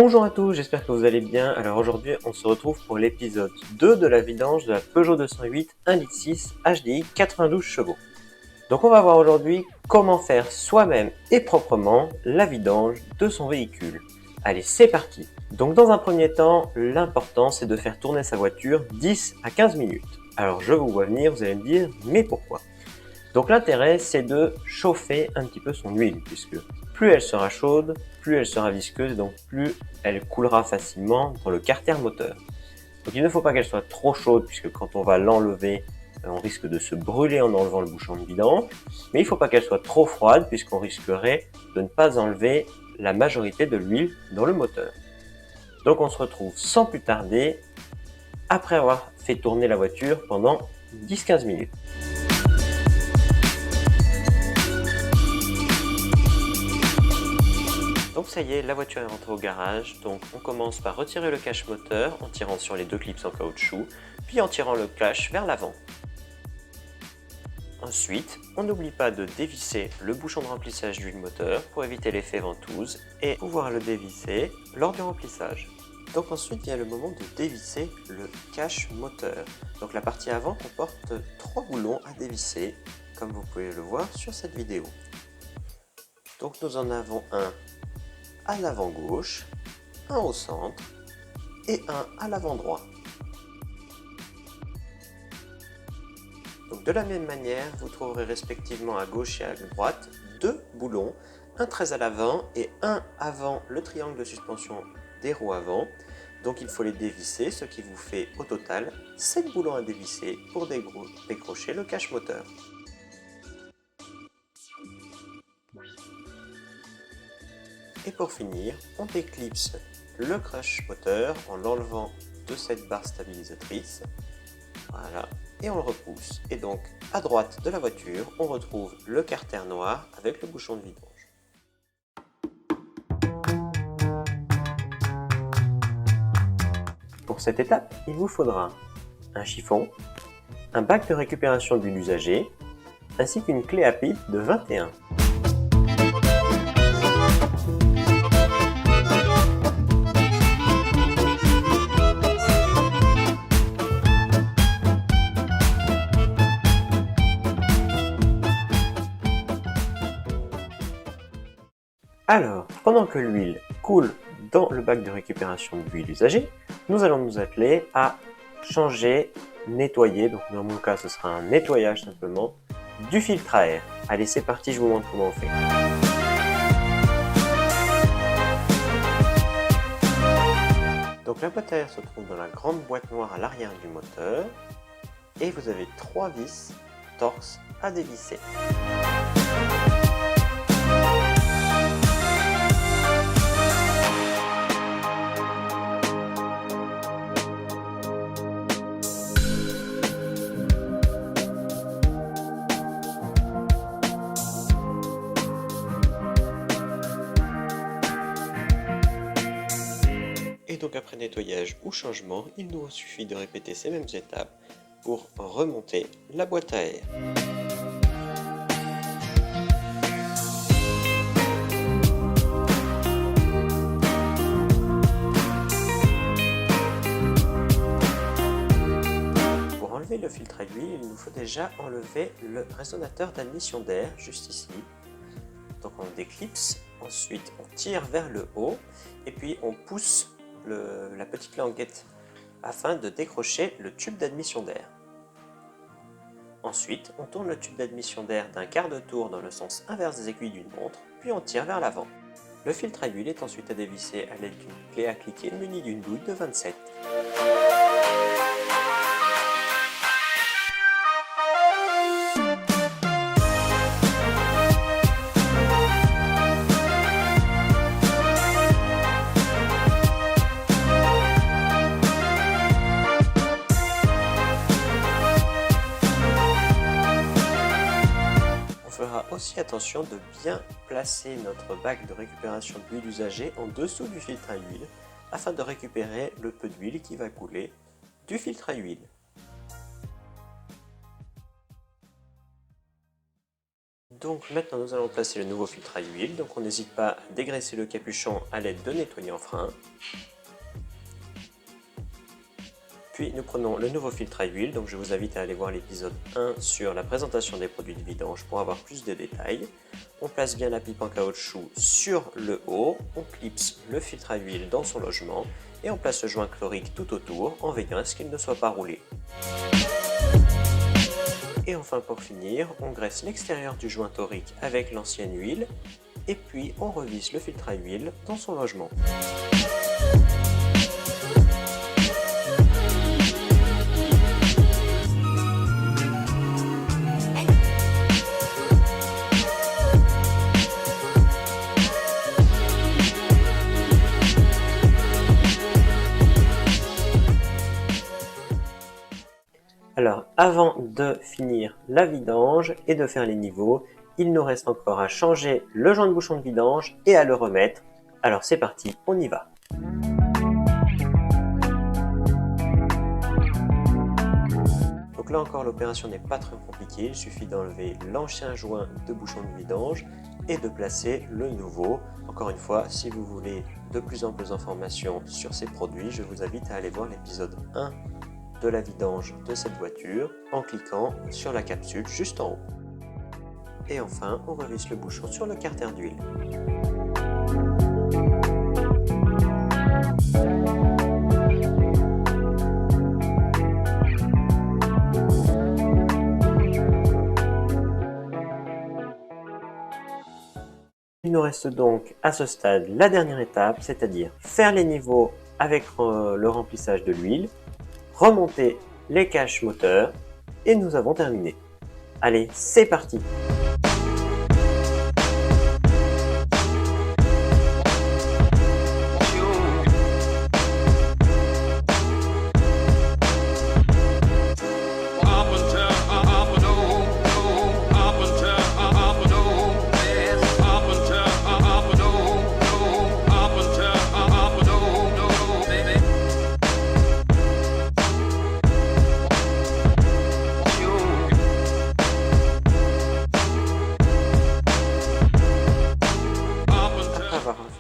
Bonjour à tous, j'espère que vous allez bien. Alors aujourd'hui, on se retrouve pour l'épisode 2 de la vidange de la Peugeot 208 1.6 HDI 92 chevaux. Donc on va voir aujourd'hui comment faire soi-même et proprement la vidange de son véhicule. Allez, c'est parti. Donc dans un premier temps, l'important c'est de faire tourner sa voiture 10 à 15 minutes. Alors je vous vois venir, vous allez me dire, mais pourquoi ? Donc l'intérêt c'est de chauffer un petit peu son huile, puisque plus elle sera chaude, plus elle sera visqueuse, donc plus elle coulera facilement dans le carter moteur. Donc il ne faut pas qu'elle soit trop chaude, puisque quand on va l'enlever, on risque de se brûler en enlevant le bouchon de vidange, mais il ne faut pas qu'elle soit trop froide, puisqu'on risquerait de ne pas enlever la majorité de l'huile dans le moteur. Donc on se retrouve sans plus tarder, après avoir fait tourner la voiture pendant 10-15 minutes. Donc ça y est, la voiture est rentrée au garage, donc on commence par retirer le cache moteur en tirant sur les deux clips en caoutchouc, puis en tirant le cache vers l'avant. Ensuite, on n'oublie pas de dévisser le bouchon de remplissage d'huile moteur pour éviter l'effet ventouse et pouvoir le dévisser lors du remplissage. Donc ensuite vient le moment de dévisser le cache moteur. Donc la partie avant comporte 3 boulons à dévisser, comme vous pouvez le voir sur cette vidéo. Donc nous en avons un à l'avant gauche, un au centre et un à l'avant droit. Donc de la même manière, vous trouverez respectivement à gauche et à droite deux boulons, un très à l'avant et un avant le triangle de suspension des roues avant. Donc il faut les dévisser, ce qui vous fait au total 7 boulons à dévisser pour décrocher le cache moteur. Et pour finir, on déclipse le cache moteur en l'enlevant de cette barre stabilisatrice. Voilà, et on le repousse. Et donc, à droite de la voiture, on retrouve le carter noir avec le bouchon de vidange. Pour cette étape, il vous faudra un chiffon, un bac de récupération d'huile usagée, ainsi qu'une clé à pipe de 21. Alors, pendant que l'huile coule dans le bac de récupération d'huile usagée, nous allons nous atteler à changer, nettoyer, donc dans mon cas ce sera un nettoyage simplement, du filtre à air. Allez, c'est parti, je vous montre comment on fait. Donc la boîte à air se trouve dans la grande boîte noire à l'arrière du moteur, et vous avez 3 vis torse à dévisser. Et donc après nettoyage ou changement, il nous suffit de répéter ces mêmes étapes pour remonter la boîte à air. Pour enlever le filtre à huile, il nous faut déjà enlever le résonateur d'admission d'air, juste ici. Donc on déclipse, ensuite on tire vers le haut et puis on pousse la petite languette afin de décrocher le tube d'admission d'air. Ensuite, on tourne le tube d'admission d'air d'un quart de tour dans le sens inverse des aiguilles d'une montre, puis on tire vers l'avant. Le filtre à huile est ensuite à dévisser à l'aide d'une clé à cliquer munie d'une douille de 27. Aussi attention de bien placer notre bac de récupération d'huile usagée en dessous du filtre à huile afin de récupérer le peu d'huile qui va couler du filtre à huile. Donc maintenant nous allons placer le nouveau filtre à huile, donc on n'hésite pas à dégraisser le capuchon à l'aide de nettoyant frein. Puis nous prenons le nouveau filtre à huile, donc je vous invite à aller voir l'épisode 1 sur la présentation des produits de vidange pour avoir plus de détails. On place bien la pipe en caoutchouc sur le haut, on clipse le filtre à huile dans son logement et on place le joint chlorique tout autour en veillant à ce qu'il ne soit pas roulé. Et enfin pour finir, on graisse l'extérieur du joint torique avec l'ancienne huile et puis on revisse le filtre à huile dans son logement. Alors, avant de finir la vidange et de faire les niveaux, il nous reste encore à changer le joint de bouchon de vidange et à le remettre. Alors c'est parti, on y va. Donc là encore, l'opération n'est pas très compliquée, il suffit d'enlever l'ancien joint de bouchon de vidange et de placer le nouveau. Encore une fois, si vous voulez de plus en plus d'informations sur ces produits, je vous invite à aller voir l'épisode 1 de la vidange de cette voiture en cliquant sur la capsule juste en haut. Et enfin, on revisse le bouchon sur le carter d'huile. Il nous reste donc à ce stade la dernière étape, c'est-à-dire faire les niveaux avec le remplissage de l'huile, remonter les caches moteurs et nous avons terminé. Allez, c'est parti!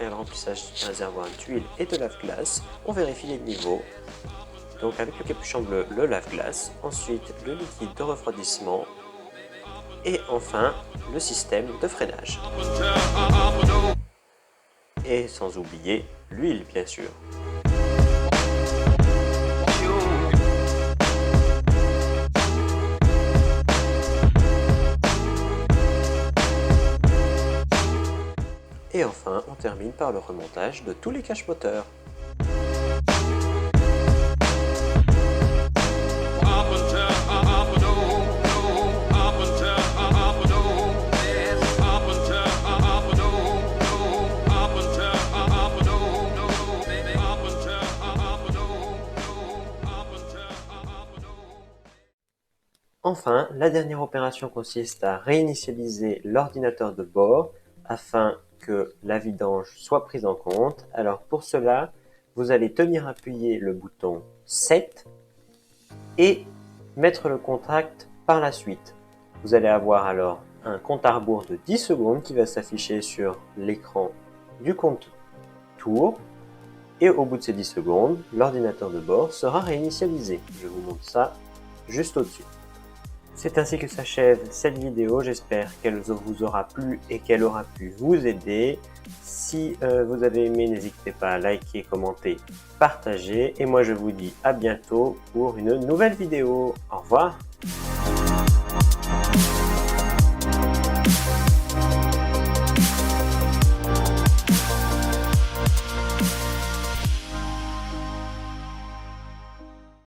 Le remplissage du réservoir d'huile et de lave-glace, on vérifie les niveaux. Donc avec le capuchon bleu, le lave-glace, ensuite le liquide de refroidissement et enfin le système de freinage. Et sans oublier l'huile bien sûr. Et enfin, on termine par le remontage de tous les caches moteurs. Enfin, la dernière opération consiste à réinitialiser l'ordinateur de bord afin que la vidange soit prise en compte. Alors pour cela, vous allez tenir appuyé le bouton 7 et mettre le contact par la suite. Vous allez avoir alors un compte à rebours de 10 secondes qui va s'afficher sur l'écran du compte tour et au bout de ces 10 secondes, l'ordinateur de bord sera réinitialisé. Je vous montre ça juste au-dessus. C'est ainsi que s'achève cette vidéo, j'espère qu'elle vous aura plu et qu'elle aura pu vous aider. Si vous avez aimé, n'hésitez pas à liker, commenter, partager. Et moi je vous dis à bientôt pour une nouvelle vidéo. Au revoir!